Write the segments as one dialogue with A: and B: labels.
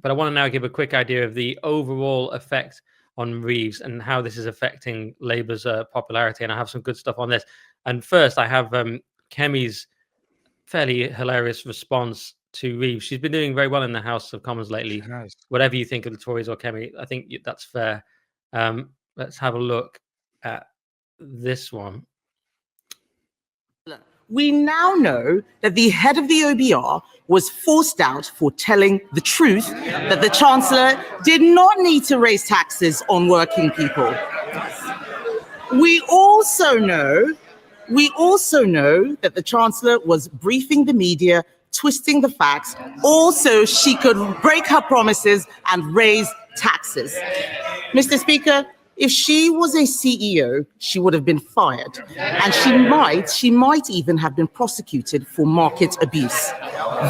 A: But I want to now give a quick idea of the overall effect on Reeves and how this is affecting Labour's popularity. And I have some good stuff on this. And first, I have Kemi's fairly hilarious response to Reeves. She's been doing very well in the House of Commons lately. Whatever you think of the Tories or Kemi, I think that's fair. Let's have a look at this one.
B: We now know that the head of the OBR was forced out for telling the truth, that the Chancellor did not need to raise taxes on working people. We also know that the Chancellor was briefing the media, twisting the facts, also she could break her promises and raise taxes. Mr. Speaker, if she was a CEO, she would have been fired, and she might even have been prosecuted for market abuse.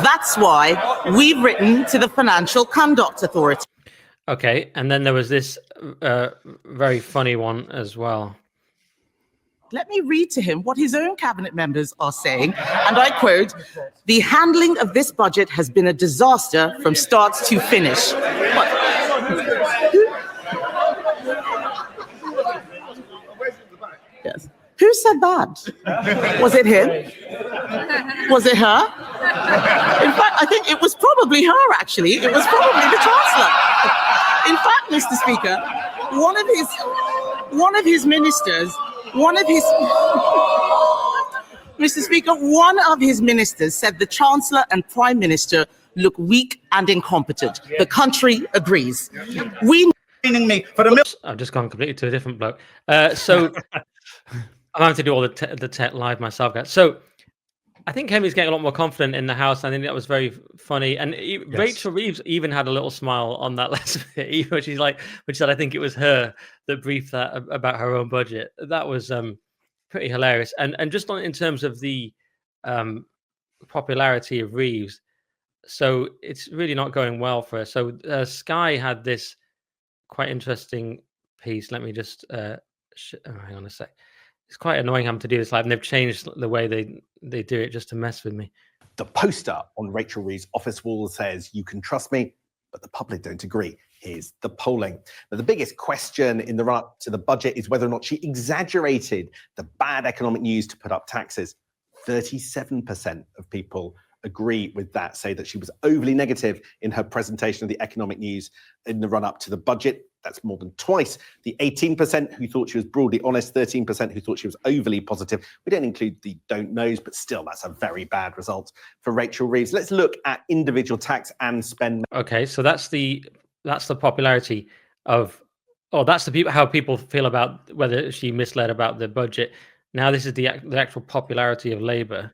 B: That's why we've written to the Financial Conduct Authority.
A: Okay, and then there was this very funny one as well.
B: Let me read to him what his own cabinet members are saying, and I quote, "The handling of this budget has been a disaster from start to finish." Yes. Who said that? Was it him? Was it her? In fact, I think it was probably her, actually. It was probably the Chancellor. In fact, Mr. Speaker, one of his ministers said the Chancellor and Prime Minister look weak and incompetent. The country agrees.
A: I've just gone completely to a different bloke. So I'm having to do all the tech live myself, guys. So I think Kemi's getting a lot more confident in the House. I think that was very funny. And Rachel Reeves even had a little smile on that last bit, which said, I think it was her that briefed that about her own budget. That was pretty hilarious. And just in terms of the popularity of Reeves, so it's really not going well for her. So Sky had this quite interesting piece. Let me just hang on a sec. It's quite annoying having to do this live, and they've changed the way they do it just to mess with me.
C: The poster on Rachel Reeves' office wall says, "You can trust me," but the public don't agree. Here's the polling. Now, the biggest question in the run-up to the budget is whether or not she exaggerated the bad economic news to put up taxes. 37% of people agree with that, say that she was overly negative in her presentation of the economic news in the run-up to the budget. That's more than twice the 18% who thought she was broadly honest, 13% who thought she was overly positive. We don't include the don't knows, but still, that's a very bad result for Rachel Reeves. Let's look at individual tax and spend.
A: Okay, so that's the popularity of, that's the people, how people feel about whether she misled about the budget. Now this is the actual popularity of Labour.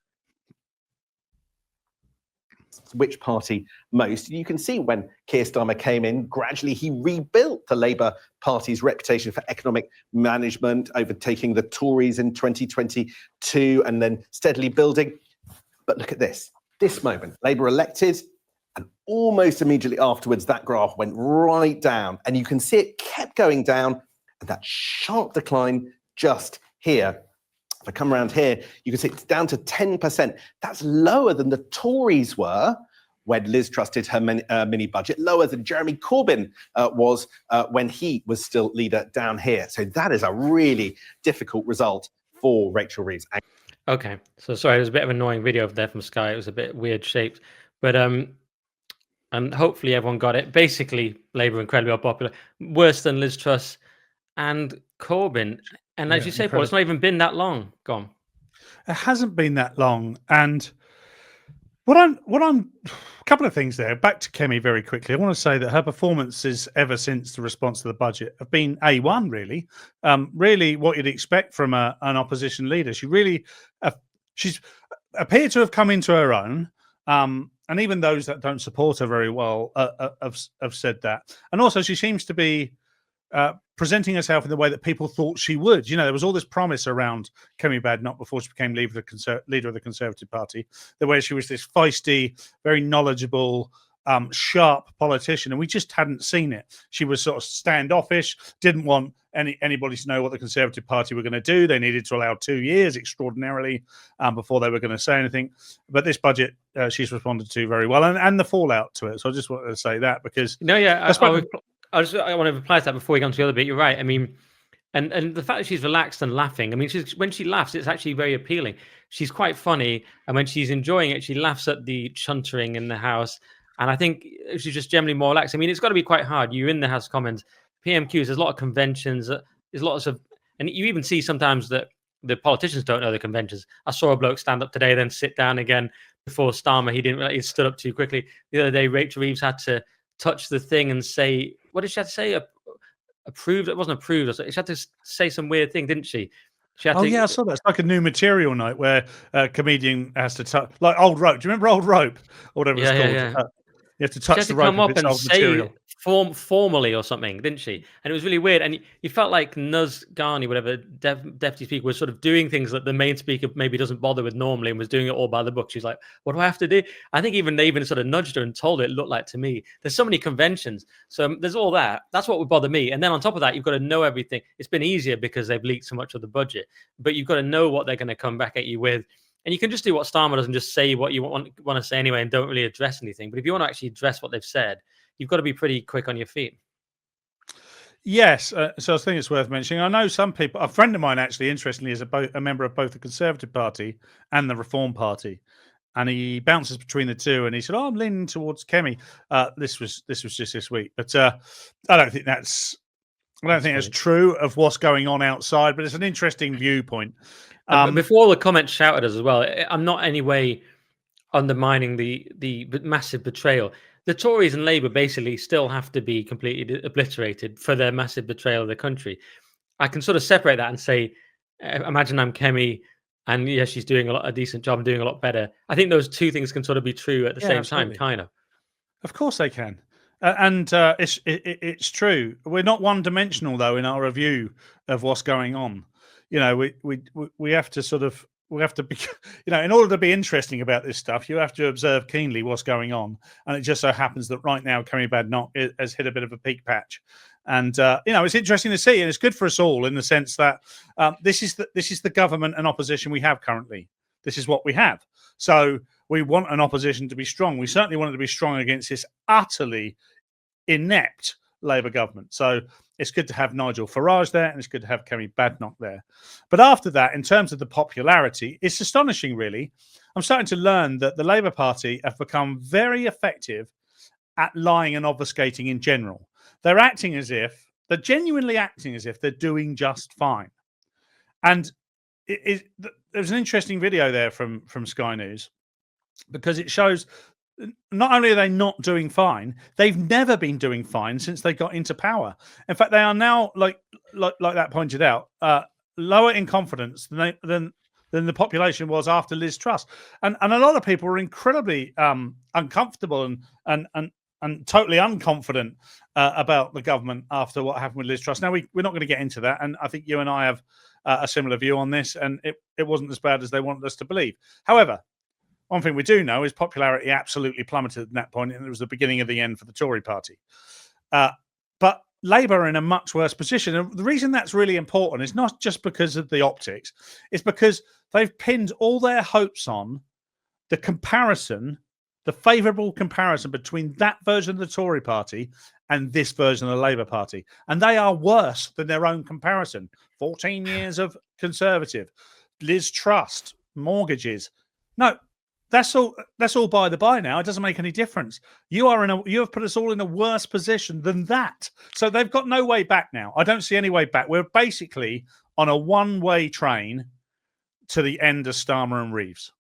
C: Which party most? You can see when Keir Starmer came in, gradually he rebuilt the Labour Party's reputation for economic management, overtaking the Tories in 2022 and then steadily building. But look at this moment, Labour elected, and almost immediately afterwards, that graph went right down, and you can see it kept going down, and that sharp decline just here. If I come around here, you can see it's down to 10%. That's lower than the Tories were when Liz trusted her mini budget, lower than Jeremy Corbyn was when he was still leader down here. So that is a really difficult result for Rachel Reeves.
A: Okay, so sorry, there's a bit of an annoying video there from Sky. It was a bit weird shaped, but and hopefully everyone got it. Basically, Labour incredibly unpopular, worse than Liz Truss and Corbyn. And as you say, Paul, it's not even been that long gone.
D: It hasn't been that long. And a couple of things there. Back to Kemi very quickly. I want to say that her performances ever since the response to the budget have been A1, really. Really what you'd expect from an opposition leader. She's appeared to have come into her own. And even those that don't support her very well have said that. And also she seems to be presenting herself in the way that people thought she would. You know, there was all this promise around Kemi Badenoch before she became leader of the Conservative Party, the way she was this feisty, very knowledgeable, sharp politician, and we just hadn't seen it. She was sort of standoffish, didn't want anybody to know what the Conservative Party were going to do. They needed to allow 2 years extraordinarily before they were going to say anything. But this budget, she's responded to very well, and the fallout to it. So I just wanted to say that because
A: I want to reply to that before we go on to the other bit. You're right. I mean, and the fact that she's relaxed and laughing. I mean, when she laughs, it's actually very appealing. She's quite funny, and when she's enjoying it, she laughs at the chuntering in the House. And I think she's just generally more relaxed. I mean, it's got to be quite hard. You're in the House of Commons, PMQs. There's a lot of conventions. There's lots of, and you even see sometimes that the politicians don't know the conventions. I saw a bloke stand up today, then sit down again before Starmer. He stood up too quickly. The other day, Rachel Reeves had to touch the thing and say, what did she have to say? Approved? It wasn't approved. She had to say some weird thing, didn't she? She had
D: I saw that. It's like a new material night where a comedian has to touch, like Old Rope. Do you remember Old Rope or whatever it's called?
A: Yeah.
D: You have to touch the rope.
A: Come up and
D: old
A: say
D: material.
A: formally or something, didn't she? And it was really weird. And you felt like Nuz Ghani, whatever deputy speaker, was sort of doing things that the main speaker maybe doesn't bother with normally, and was doing it all by the book. She's like, "What do I have to do?" I think they even sort of nudged her and told her it looked like to me. There's so many conventions, so there's all that. That's what would bother me. And then on top of that, you've got to know everything. It's been easier because they've leaked so much of the budget, but you've got to know what they're going to come back at you with. And you can just do what Starmer does and just say what you want to say anyway and don't really address anything. But if you want to actually address what they've said, you've got to be pretty quick on your feet.
D: Yes. So I think it's worth mentioning. I know some people, a friend of mine actually, interestingly, is a member of both the Conservative Party and the Reform Party. And he bounces between the two. And he said, I'm leaning towards Kemi. This was just this week. But I don't think that's true of what's going on outside. But it's an interesting viewpoint.
A: Before the comments shouted us as well, I'm not any way undermining the massive betrayal. The Tories and Labour basically still have to be completely obliterated for their massive betrayal of the country. I can sort of separate that and say, imagine I'm Kemi, and yeah, she's doing a decent job and doing a lot better. I think those two things can sort of be true at the same time, kind of.
D: Of course they can. It's true. We're not one-dimensional, though, in our review of what's going on. You know, we have to be, in order to be interesting about this stuff, you have to observe keenly what's going on. And it just so happens that right now, Kemi Badenoch has hit a bit of a peak patch. And, it's interesting to see, and it's good for us all in the sense that this is the government and opposition we have currently. This is what we have. So we want an opposition to be strong. We certainly want it to be strong against this utterly inept Labour government. So it's good to have Nigel Farage there, and it's good to have Kemi Badenoch there. But after that, in terms of the popularity, it's astonishing, really. I'm starting to learn that the Labour Party have become very effective at lying and obfuscating in general. They're genuinely acting as if they're doing just fine. And there's an interesting video there from Sky News, because it shows not only are they not doing fine, they've never been doing fine since they got into power. In fact, they are now, like that pointed out, lower in confidence than the population was after Liz Truss. And a lot of people were incredibly uncomfortable and totally unconfident about the government after what happened with Liz Truss. Now, we're not going to get into that, and I think you and I have a similar view on this, and it wasn't as bad as they wanted us to believe. However, one thing we do know is popularity absolutely plummeted at that point, and it was the beginning of the end for the Tory party. But Labour are in a much worse position. And the reason that's really important is not just because of the optics, it's because they've pinned all their hopes on the favourable comparison between that version of the Tory party and this version of the Labour Party. And they are worse than their own comparison. 14 years of Conservative, Liz Truss, mortgages. No, that's all by the by now. It doesn't make any difference. You have put us all in a worse position than that. So they've got no way back now. I don't see any way back. We're basically on a one-way train to the end of Starmer and Reeves.